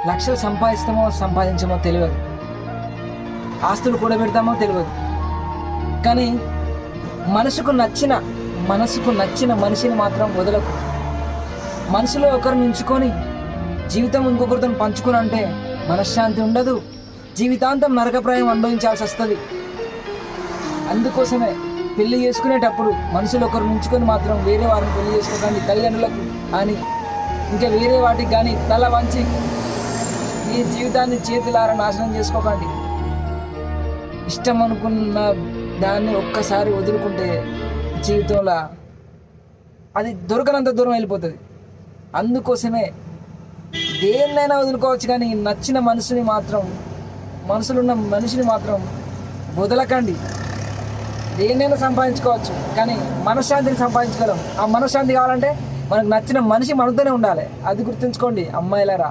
లక్షలు సంపాదిస్తామో సంపాదించమో తెలియదు, ఆస్తులు కూడబెడతామో తెలియదు, కానీ మనసుకు నచ్చిన మనిషిని మాత్రం వదలకు. మనసులో ఒకరిని ఉంచుకొని జీవితం ఇంకొకరితో పంచుకుని అంటే మనశ్శాంతి ఉండదు, జీవితాంతం నరకప్రాయం అనుభవించాల్సి వస్తుంది. అందుకోసమే పెళ్లి చేసుకునేటప్పుడు మనసులో ఒకరిని ఉంచుకొని మాత్రం వేరే వారిని పెళ్లి చేసుకోకండి. తల్లిదండ్రులకు కానీ ఇంకా వేరే వాటికి కానీ తల వంచి మీ జీవితాన్ని చేతులారా నాశనం చేసుకోకండి. ఇష్టం అనుకున్న దాన్ని ఒక్కసారి వదులుకుంటే జీవితంలో అది దొరకనంత దూరం వెళ్ళిపోతుంది. అందుకోసమే దేన్నైనా వదులుకోవచ్చు, కానీ నచ్చిన మనసులో ఉన్న మనిషిని మాత్రం వదలకండి. దేన్నైనా సంపాదించుకోవచ్చు, కానీ మనశ్శాంతిని సంపాదించగలం. ఆ మనశ్శాంతి కావాలంటే మనకు నచ్చిన మనిషి మనతోనే ఉండాలి. అది గుర్తుంచుకోండి అమ్మాయిలారా.